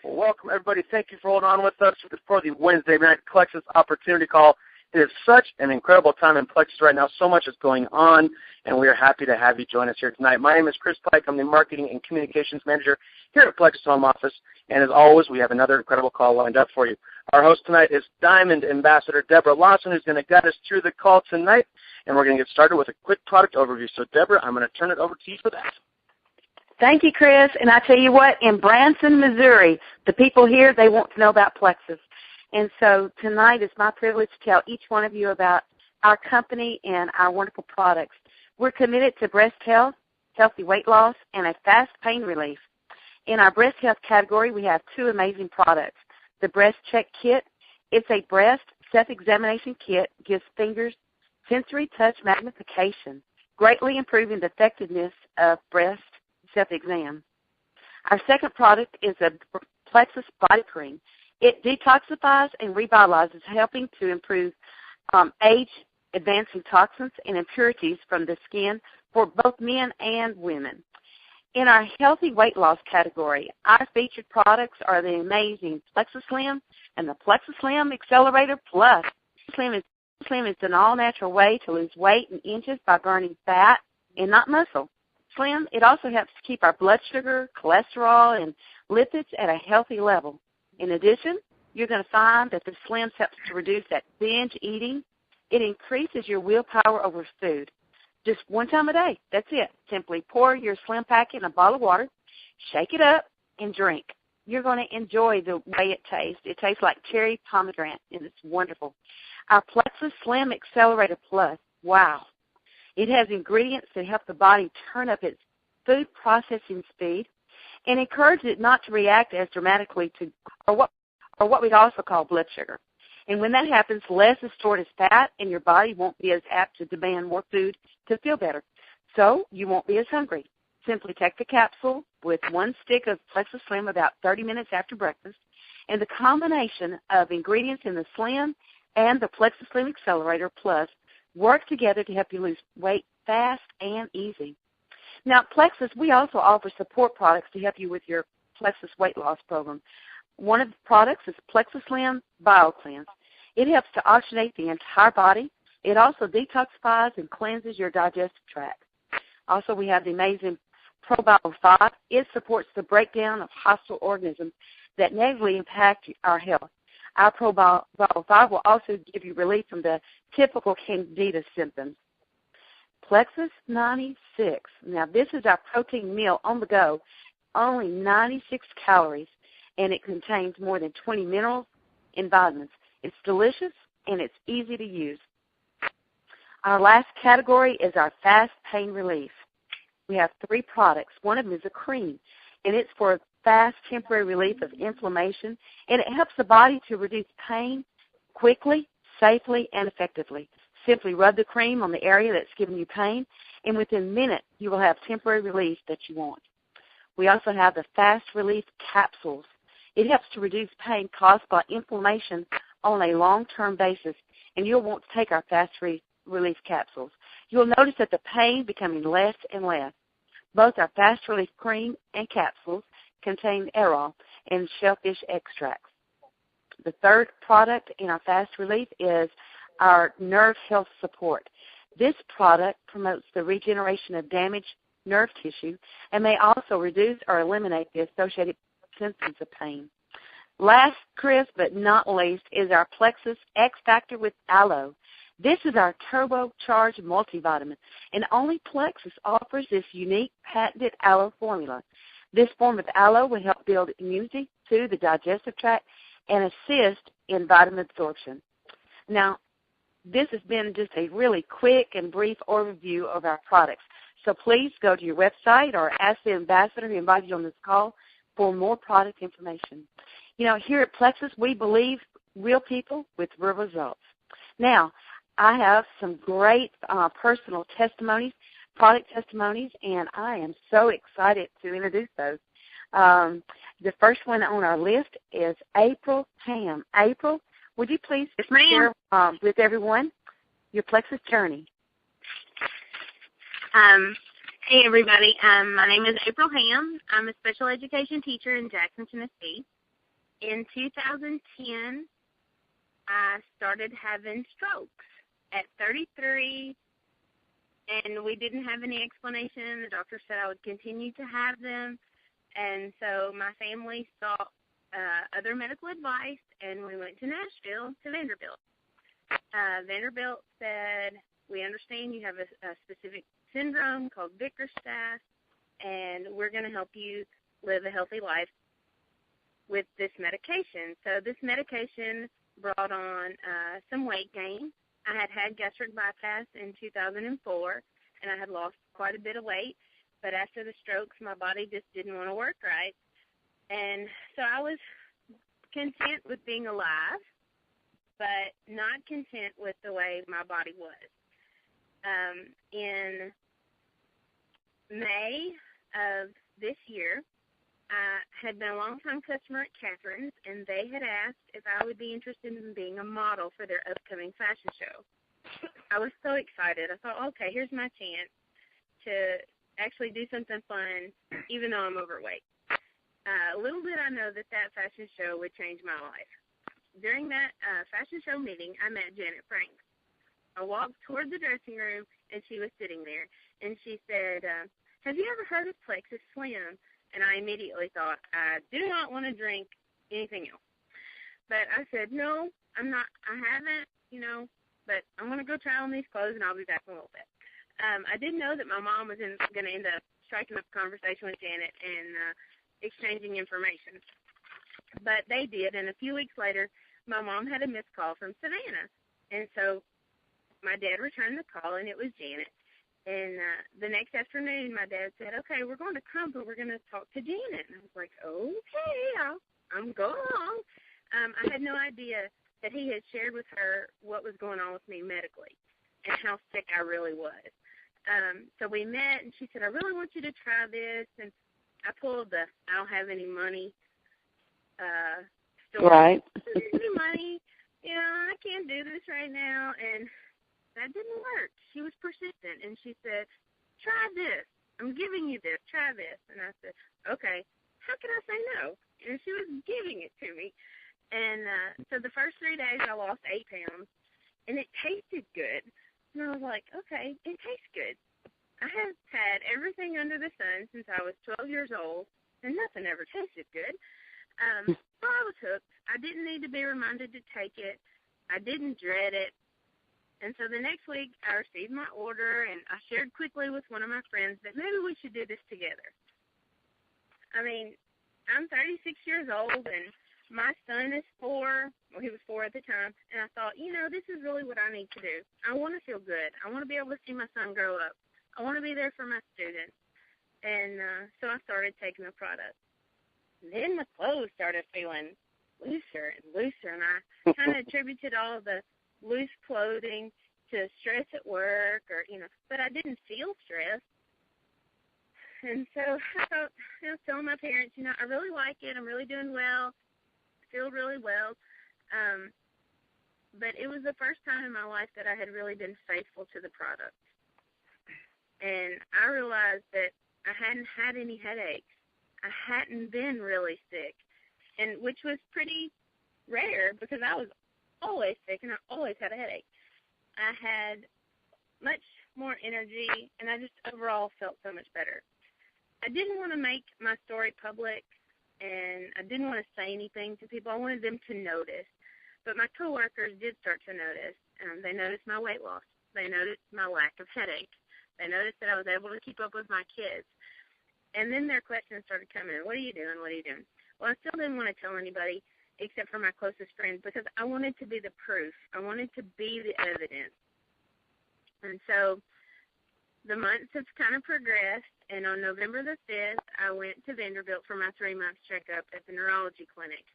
Well, welcome, everybody. Thank you for holding on with us for the Wednesday night Plexus Opportunity Call. It is such an incredible time in Plexus right now. So much is going on, and we are happy to have you join us here tonight. My name is Chris Pike. I'm the Marketing and Communications Manager here at Plexus Home Office, and as always, we have another incredible call lined up for you. Our host tonight is Diamond Ambassador Deborah Lawson, who's going to guide us through the call tonight, and we're going to get started with a quick product overview. So, Deborah, I'm going to turn it over to you for that. Thank you, Chris. And I tell you what, in Branson, Missouri, the people here, they want to know about Plexus. And so tonight it's my privilege to tell each one of you about our company and our wonderful products. We're committed to breast health, healthy weight loss, and a fast pain relief. In our breast health category, we have two amazing products. The Breast Check Kit. It's a breast self-examination kit, gives fingers sensory touch magnification, greatly improving the effectiveness of breast self-exam. Our second product is a Plexus body cream. It detoxifies and revitalizes, helping to improve age-advancing toxins and impurities from the skin for both men and women. In our healthy weight loss category, our featured products are the amazing Plexus Slim and the Plexus Slim Accelerator Plus. Slim is an all-natural way to lose weight in inches by burning fat and not muscle. Slim, it also helps to keep our blood sugar, cholesterol, and lipids at a healthy level. In addition, you're going to find that the Slim helps to reduce that binge eating. It increases your willpower over food. Just one time a day, that's it. Simply pour your Slim packet in a bottle of water, shake it up, and drink. You're going to enjoy the way it tastes. It tastes like cherry pomegranate, and it's wonderful. Our Plexus Slim Accelerator Plus, wow. It has ingredients that help the body turn up its food processing speed and encourage it not to react as dramatically to what we'd also call blood sugar. And when that happens, less is stored as fat, and your body won't be as apt to demand more food to feel better. So you won't be as hungry. Simply take the capsule with one stick of Plexus Slim about 30 minutes after breakfast, and the combination of ingredients in the Slim and the Plexus Slim Accelerator Plus work together to help you lose weight fast and easy. Now, at Plexus, we also offer support products to help you with your Plexus weight loss program. One of the products is Plexus Slim BioCleanse. It helps to oxygenate the entire body. It also detoxifies and cleanses your digestive tract. Also, we have the amazing ProBio 5. It supports the breakdown of hostile organisms that negatively impact our health. Our ProBio 5 will also give you relief from the typical candida symptoms. Plexus 96. Now, this is our protein meal on the go, only 96 calories, and it contains more than 20 minerals and vitamins. It's delicious, and it's easy to use. Our last category is our fast pain relief. We have three products. One of them is a cream, and it's for fast temporary relief of inflammation, and it helps the body to reduce pain quickly, safely, and effectively. Simply rub the cream on the area that's giving you pain, and within minutes you will have temporary relief that you want. We also have the fast relief capsules. It helps to reduce pain caused by inflammation on a long-term basis, and you'll want to take our fast relief capsules. You'll notice that the pain becoming less and less. Both our fast relief cream and capsules contain aril and shellfish extracts. The third product in our fast relief is our nerve health support. This product promotes the regeneration of damaged nerve tissue and may also reduce or eliminate the associated symptoms of pain. Last, Chris, but not least, is our Plexus X Factor with Aloe. This is our turbocharged multivitamin, and only Plexus offers this unique patented aloe formula. This form of aloe will help build immunity to the digestive tract and assist in vitamin absorption. Now, this has been just a really quick and brief overview of our products. So please go to your website or ask the ambassador who invited you on this call for more product information. You know, here at Plexus, we believe real people with real results. Now, I have some great personal testimonies, product testimonies, and I am so excited to introduce those. The first one on our list is April Ham. April, would you please share with everyone your Plexus journey? Hey, everybody. My name is April Ham. I'm a special education teacher in Jackson, Tennessee. in 2010, I started having strokes at 33, and we didn't have any explanation. The doctor said I would continue to have them, and so my family sought other medical advice, and we went to Nashville, to Vanderbilt. Vanderbilt said, we understand you have a specific syndrome called Bickerstaff, and we're going to help you live a healthy life with this medication. So this medication brought on some weight gain. I had gastric bypass in 2004, and I had lost quite a bit of weight. But after the strokes, my body just didn't want to work right. And so I was content with being alive, but not content with the way my body was. In May of this year, I had been a long-time customer at Catherine's, and they had asked if I would be interested in being a model for their upcoming fashion show. I was so excited. I thought, okay, here's my chance to actually do something fun, even though I'm overweight. Little did I know that fashion show would change my life. During that fashion show meeting, I met Janet Franks. I walked toward the dressing room, and she was sitting there, and she said, have you ever heard of Plexus Slim? And I immediately thought, I do not want to drink anything else. But I said, no, I haven't, but I'm going to go try on these clothes, and I'll be back in a little bit. I didn't know that my mom was going to end up striking up a conversation with Janet and exchanging information. But they did, and a few weeks later, my mom had a missed call from Savannah. And so my dad returned the call, and it was Janet. And the next afternoon, my dad said, okay, we're going to come, but we're going to talk to Janet. And I was like, okay, I'm going along. I had no idea that he had shared with her what was going on with me medically and how sick I really was. So we met, and she said, I really want you to try this. And I pulled the I don't have any money story. Right. I don't have any money. I can't do this right now. And that didn't work. She was persistent, and she said, try this. I'm giving you this. Try this. And I said, okay, how can I say no? And she was giving it to me. And so the first 3 days I lost 8 pounds, and it tasted good. And I was like, okay, it tastes good. I have had everything under the sun since I was 12 years old, and nothing ever tasted good. So I was hooked. I didn't need to be reminded to take it. I didn't dread it. And so the next week I received my order, and I shared quickly with one of my friends that maybe we should do this together. I mean, I'm 36 years old, and my son is 4. Well, he was 4 at the time. And I thought, this is really what I need to do. I want to feel good. I want to be able to see my son grow up. I want to be there for my students. And so I started taking the product. And then my clothes started feeling looser and looser, and I kind of attributed all of the loose clothing to stress at work but I didn't feel stressed. And so I thought, I was telling my parents, I really like it. I'm really doing well. I feel really well. But it was the first time in my life that I had really been faithful to the product. And I realized that I hadn't had any headaches. I hadn't been really sick, and which was pretty rare because I was always sick and I always had a headache. I had much more energy, and I just overall felt so much better. I didn't want to make my story public, and I didn't want to say anything to people. I wanted them to notice. But my coworkers did start to notice. They noticed my weight loss. They noticed my lack of headache. They noticed that I was able to keep up with my kids. And then their questions started coming. What are you doing? What are you doing? Well, I still didn't want to tell anybody except for my closest friends because I wanted to be the proof. I wanted to be the evidence. And so the months have kind of progressed, and on November the 5th, I went to Vanderbilt for my 3-month checkup at the neurology clinic.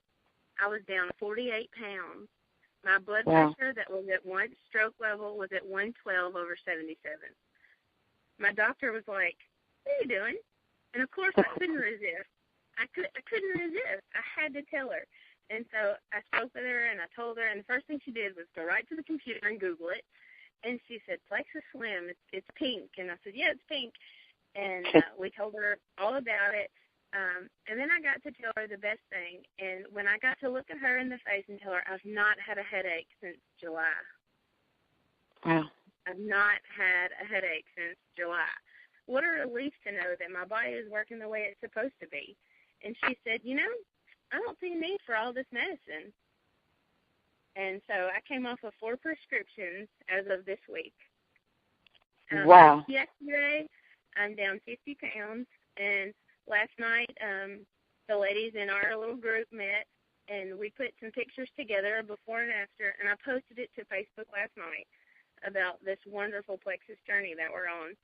I was down 48 pounds. My blood pressure that was at 1 stroke level was at 112 over 77. My doctor was like, what are you doing? And, of course, I couldn't resist. I couldn't resist. I had to tell her. And so I spoke with her, and I told her, and the first thing she did was go right to the computer and Google it. And she said, Plexus Slim, it's pink. And I said, yeah, it's pink. And we told her all about it. And then I got to tell her the best thing. And when I got to look at her in the face and tell her I've not had a headache since July. Wow. I've not had a headache since July. What a relief to know that my body is working the way it's supposed to be. And she said, you know, I don't see a need for all this medicine. And so I came off of 4 prescriptions as of this week. Wow. Yesterday, I'm down 50 pounds. And last night, the ladies in our little group met, and we put some pictures together, before and after, and I posted it to Facebook last night about this wonderful Plexus journey that we're on.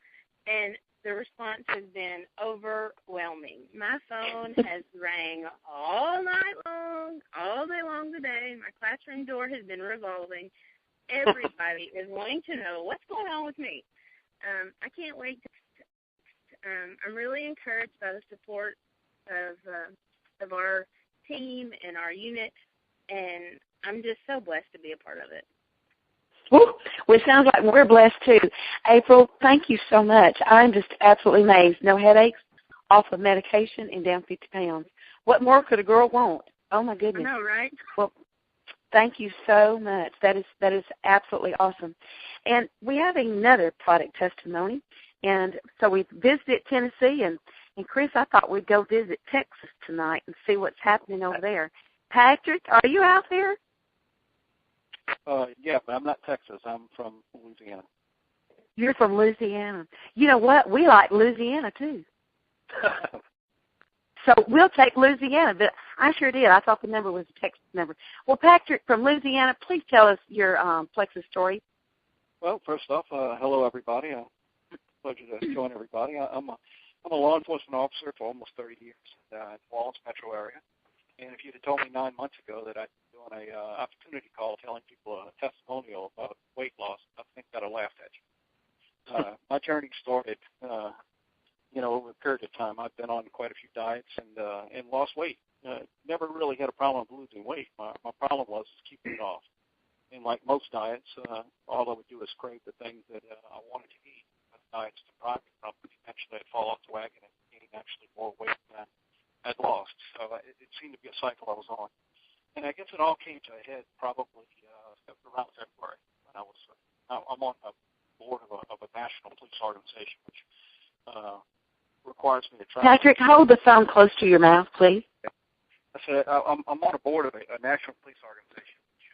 And the response has been overwhelming. My phone has rang all night long, all day long today. My classroom door has been revolving. Everybody is wanting to know what's going on with me. I can't wait to I'm really encouraged by the support of our team and our unit, and I'm just so blessed to be a part of it. Well, it sounds like we're blessed, too. April, thank you so much. I'm just absolutely amazed. No headaches, off of medication, and down 50 pounds. What more could a girl want? Oh, my goodness. I know, right? Well, thank you so much. That is absolutely awesome. And we have another product testimony. And so we visited Tennessee, and Chris, I thought we'd go visit Texas tonight and see what's happening over there. Patrick, are you out there? Yeah, but I'm not Texas. I'm from Louisiana. You're from Louisiana. You know what? We like Louisiana, too. So we'll take Louisiana, but I sure did. I thought the number was a Texas number. Well, Patrick from Louisiana, please tell us your Plexus story. Well, first off, hello, everybody. Pleasure to join everybody. I'm a law enforcement officer for almost 30 years in the Wallace metro area. And if you'd have told me 9 months ago that I'd be doing an opportunity call telling people a testimonial about weight loss, I think I'd have laughed at you. My journey started, over a period of time. I've been on quite a few diets and lost weight. Never really had a problem with losing weight. My problem was keeping it off. And like most diets, all I would do is crave the things that I wanted to eat. Diets deprived me from, eventually I'd fall off the wagon and gain actually more weight than I'd lost. So it seemed to be a cycle I was on. And I guess it all came to a head probably around February when I'm on a board of a national police organization, which requires me to travel. Patrick, hold the phone close to your mouth, please. I said I'm on a board of a national police organization, which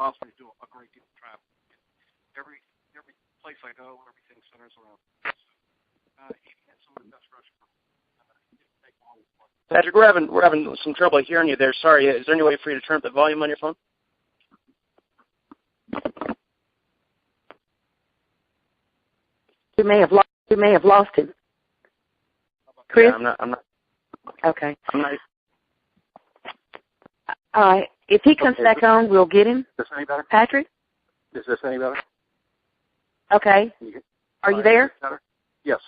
allows me to do a great deal of travel. Every place I go, everything centers around. Eating at some of the best restaurants. Patrick, we're having some trouble hearing you there. Sorry. Is there any way for you to turn up the volume on your phone? You may have lost him. Chris? Yeah, I'm not. Okay. I'm not. All right. If he comes back on, we'll get him. Is this any better? Patrick? Is this any better? Okay. Are you there? Yes.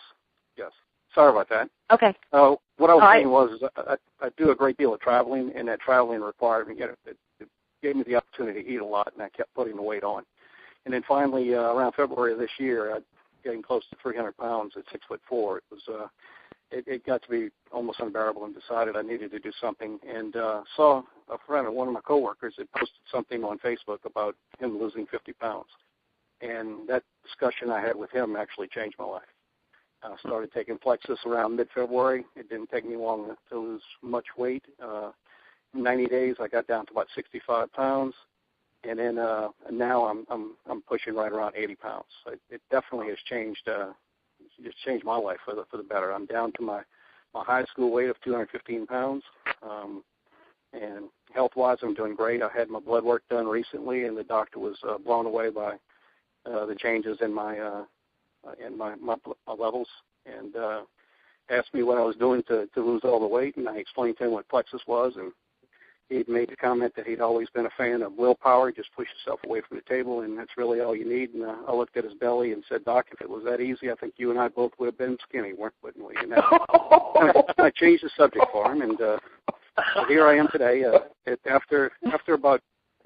Sorry about that. Okay. What I was saying was I do a great deal of traveling, and that traveling required me. It gave me the opportunity to eat a lot, and I kept putting the weight on. And then finally, around February of this year, getting close to 300 pounds at 6'4". It got to be almost unbearable, and decided I needed to do something. And saw a friend of one of my coworkers had posted something on Facebook about him losing 50 pounds. And that discussion I had with him actually changed my life. I started taking Plexus around mid-February. It didn't take me long to lose much weight. In 90 days, I got down to about 65 pounds, and then now I'm pushing right around 80 pounds. It definitely has changed. It's changed my life for the better. I'm down to my high school weight of 215 pounds, and health-wise, I'm doing great. I had my blood work done recently, and the doctor was blown away by the changes in my levels, and asked me what I was doing to lose all the weight, and I explained to him what Plexus was, and he'd made the comment that he'd always been a fan of willpower, just push yourself away from the table, and that's really all you need. And I looked at his belly and said, Doc, if it was that easy, I think you and I both would have been skinny, wouldn't we? And I changed the subject for him, and here I am today. After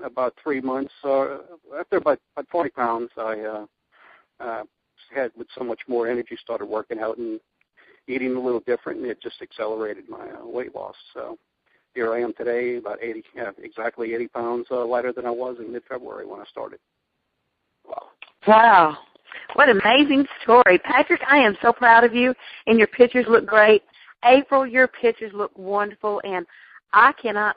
about 3 months, after about 40 pounds, I had with so much more energy started working out, and eating a little different, and it just accelerated my weight loss. So here I am today, about exactly 80 pounds lighter than I was in mid-February when I started. Wow. What an amazing story. Patrick, I am so proud of you, and your pictures look great. April, your pictures look wonderful, and I cannot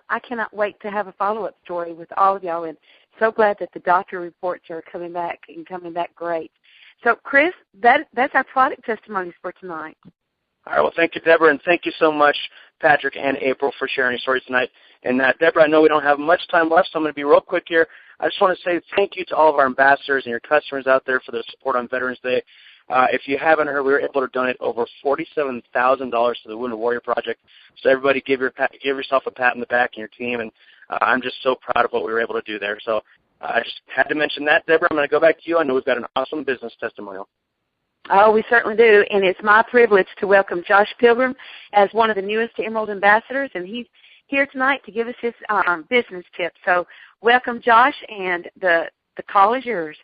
wait to have a follow-up story with all of y'all, and so glad that the doctor reports are coming back great. So, Chris, that's our product testimonies for tonight. All right, well, thank you, Deborah, and thank you so much, Patrick and April, for sharing your stories tonight. And, Deborah, I know we don't have much time left, so I'm going to be real quick here. I just want to say thank you to all of our ambassadors and your customers out there for their support on Veterans Day. If you haven't heard, we were able to donate over $47,000 to the Wounded Warrior Project. So everybody give yourself a pat on the back and your team, and I'm just so proud of what we were able to do there. So I just had to mention that. Deborah, I'm going to go back to you. I know we've got an awesome business testimonial. Oh, we certainly do, and it's my privilege to welcome Josh Pilgrim as one of the newest Emerald ambassadors, and he's here tonight to give us his business tips. So welcome, Josh, and the call is yours.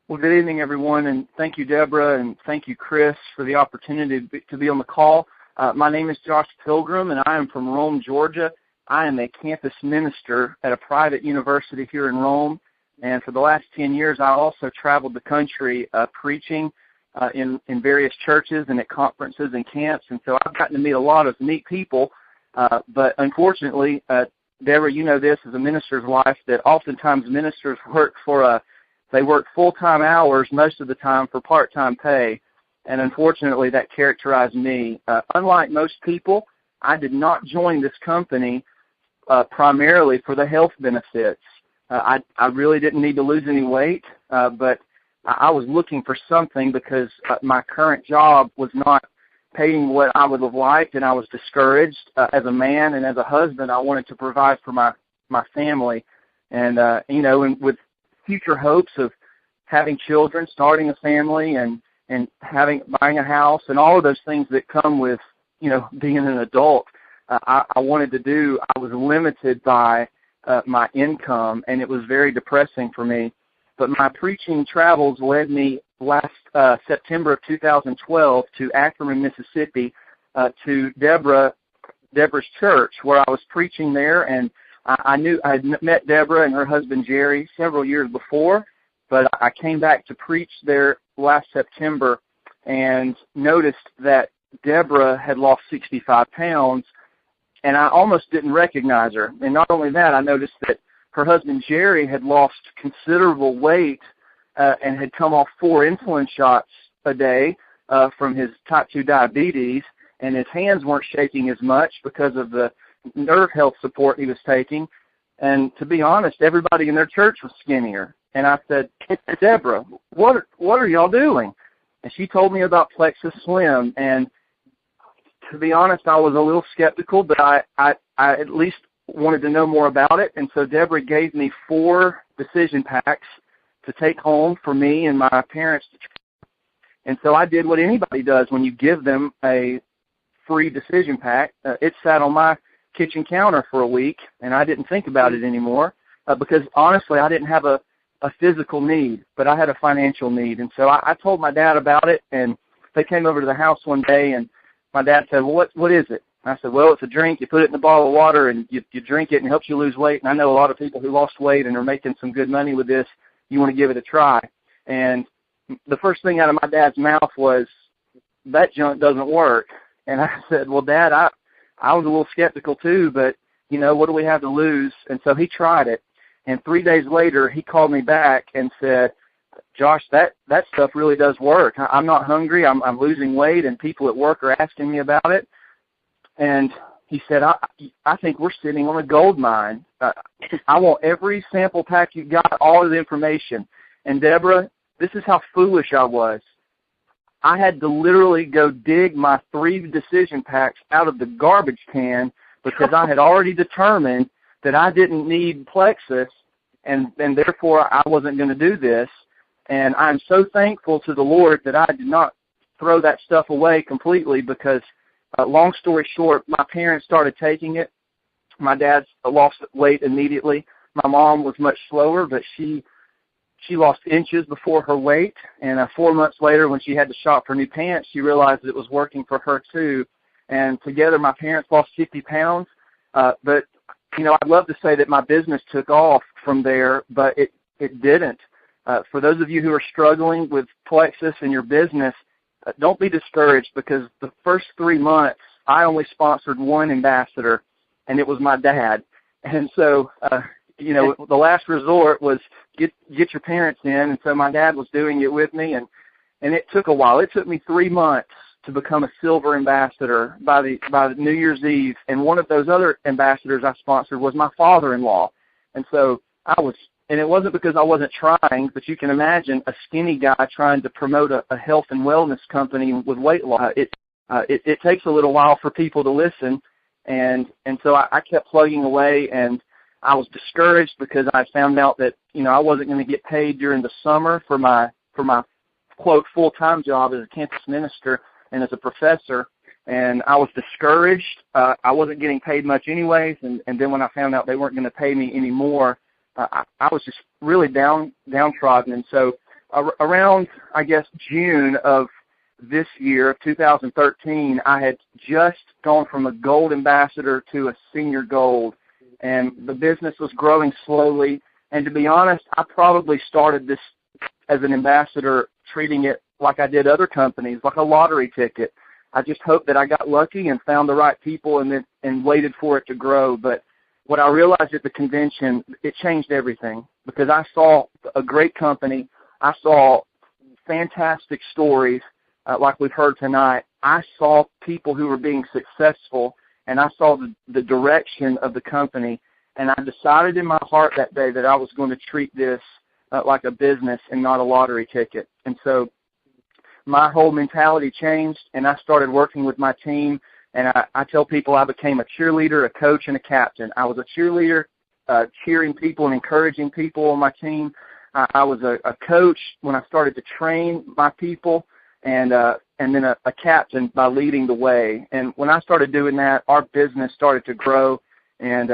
Well, good evening, everyone, and thank you, Deborah, and thank you, Chris, for the opportunity to be on the call. My name is Josh Pilgrim, and I am from Rome, Georgia. I am a campus minister at a private university here in Rome, and for the last 10 years, I also traveled the country preaching in various churches and at conferences and camps, and so I've gotten to meet a lot of neat people, but unfortunately, Deborah, you know this as a minister's wife, that oftentimes ministers work full-time hours most of the time for part-time pay, and unfortunately that characterized me. Unlike most people, I did not join this company primarily for the health benefits. I really didn't need to lose any weight, but I was looking for something because my current job was not paying what I would have liked, and I was discouraged. As a man and as a husband, I wanted to provide for my family, and and with future hopes of having children, starting a family, and buying a house, and all of those things that come with being an adult. I was limited by my income, and it was very depressing for me. But my preaching travels led me last September of 2012 to Ackerman, Mississippi, to Deborah's church, where I was preaching there, and I had met Deborah and her husband Jerry several years before, but I came back to preach there last September and noticed that Deborah had lost 65 pounds, and I almost didn't recognize her. And not only that, I noticed that her husband Jerry had lost considerable weight and had come off 4 insulin shots a day from his type 2 diabetes, and his hands weren't shaking as much because of the nerve health support he was taking. And to be honest, everybody in their church was skinnier. And I said, Deborah, what are y'all doing? And she told me about Plexus Slim. And to be honest, I was a little skeptical, but I at least wanted to know more about it. And so Deborah gave me 4 decision packs to take home for me and my parents to try. And so I did what anybody does when you give them a free decision pack. It sat on my kitchen counter for a week, and I didn't think about it anymore because, honestly, I didn't have a physical need, but I had a financial need. And so I told my dad about it, and they came over to the house one day, and my dad said, well, what is it? And I said, well, it's a drink. You put it in a bottle of water, and you drink it, and it helps you lose weight. And I know a lot of people who lost weight and are making some good money with this. You want to give it a try. And the first thing out of my dad's mouth was, that junk doesn't work. And I said, well, Dad, I was a little skeptical too, but, what do we have to lose? And so he tried it. And 3 days later, he called me back and said, Josh, that stuff really does work. I'm not hungry. I'm losing weight, and people at work are asking me about it. And he said, I think we're sitting on a gold mine. I want every sample pack you got, all of the information. And, Deborah, this is how foolish I was. I had to literally go dig my 3 decision packs out of the garbage can because I had already determined that I didn't need Plexus, and therefore I wasn't going to do this. And I'm so thankful to the Lord that I did not throw that stuff away completely because, long story short, my parents started taking it. My dad lost weight immediately. My mom was much slower, but she she lost inches before her weight, and 4 months later when she had to shop for new pants, she realized that it was working for her too. And together my parents lost 50 pounds. But, I'd love to say that my business took off from there, but it didn't. For those of you who are struggling with Plexus in your business, don't be discouraged, because the first 3 months I only sponsored one ambassador, and it was my dad. And so, the last resort was get your parents in, and so my dad was doing it with me, and it took a while. It took me 3 months to become a silver ambassador by the New Year's Eve, and one of those other ambassadors I sponsored was my father-in-law. And so and it wasn't because I wasn't trying, but you can imagine a skinny guy trying to promote a health and wellness company with weight loss. It takes a little while for people to listen, and so I kept plugging away, and I was discouraged because I found out that I wasn't going to get paid during the summer for my quote full-time job as a campus minister and as a professor, and I was discouraged. I wasn't getting paid much anyways, and then when I found out they weren't going to pay me anymore, I was just really downtrodden. And so around, I guess, June of this year, of 2013, I had just gone from a gold ambassador to a senior gold, and the business was growing slowly. And to be honest, I probably started this as an ambassador treating it like I did other companies, like a lottery ticket. I just hoped that I got lucky and found the right people and waited for it to grow. But what I realized at the convention, it changed everything, because I saw a great company. I saw fantastic stories like we've heard tonight. I saw people who were being successful, and I saw the direction of the company. And I decided in my heart that day that I was going to treat this like a business and not a lottery ticket. And so my whole mentality changed, and I started working with my team. And I tell people I became a cheerleader, a coach, and a captain. I was a cheerleader, cheering people and encouraging people on my team. I was a coach when I started to train my people, and then a captain by leading the way. And when I started doing that, our business started to grow. And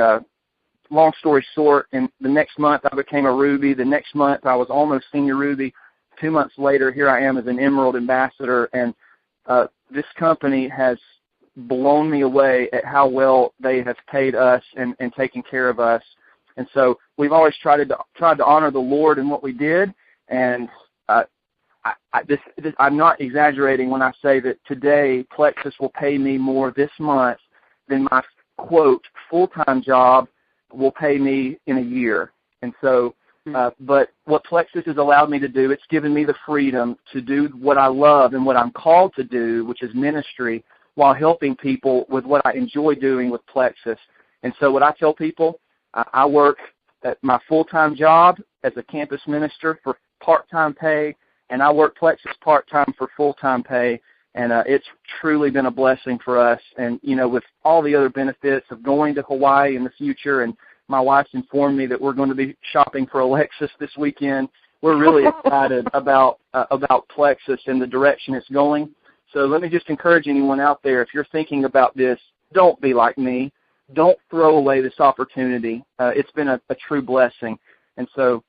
long story short, in the next month I became a Ruby. The next month I was almost senior Ruby. 2 months later, here I am as an Emerald ambassador. And this company has blown me away at how well they have paid us and taken care of us. And so we've always tried to honor the Lord in what we did. And I'm not exaggerating when I say that today Plexus will pay me more this month than my, quote, full-time job will pay me in a year. And so, but what Plexus has allowed me to do, it's given me the freedom to do what I love and what I'm called to do, which is ministry, while helping people with what I enjoy doing with Plexus. And so what I tell people, I work at my full-time job as a campus minister for part-time pay, and I work Plexus part-time for full-time pay, and it's truly been a blessing for us. And, with all the other benefits of going to Hawaii in the future, and my wife's informed me that we're going to be shopping for a Lexus this weekend, we're really excited about Plexus and the direction it's going. So let me just encourage anyone out there, if you're thinking about this, don't be like me. Don't throw away this opportunity. It's been a true blessing. And so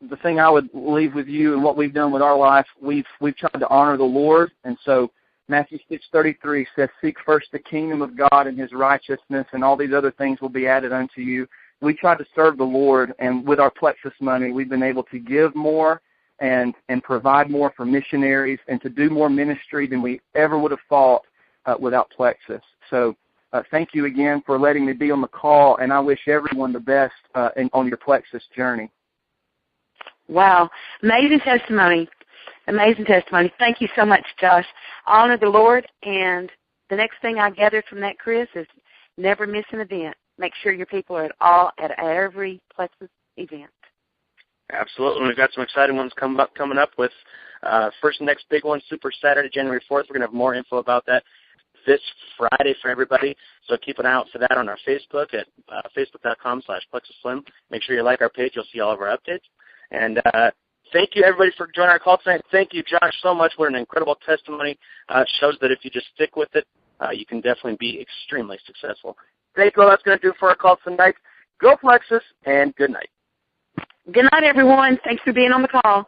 the thing I would leave with you and what we've done with our life, we've tried to honor the Lord. And so Matthew 6:33 says, seek first the kingdom of God and his righteousness, and all these other things will be added unto you. We try to serve the Lord, and with our Plexus money, we've been able to give more and provide more for missionaries and to do more ministry than we ever would have thought without Plexus. So thank you again for letting me be on the call, and I wish everyone the best on your Plexus journey. Wow. Amazing testimony. Amazing testimony. Thank you so much, Josh. Honor the Lord, and the next thing I gathered from that, Chris, is never miss an event. Make sure your people are at every Plexus event. Absolutely. We've got some exciting ones coming up with first and next big one, Super Saturday, January 4th. We're going to have more info about that this Friday for everybody. So keep an eye out for that on our Facebook at facebook.com/PlexusSlim. Make sure you like our page. You'll see all of our updates. And thank you, everybody, for joining our call tonight. Thank you, Josh, so much. What an incredible testimony. It shows that if you just stick with it, you can definitely be extremely successful. Thank you. All that's going to do for our call tonight. Go Plexus, and good night. Good night, everyone. Thanks for being on the call.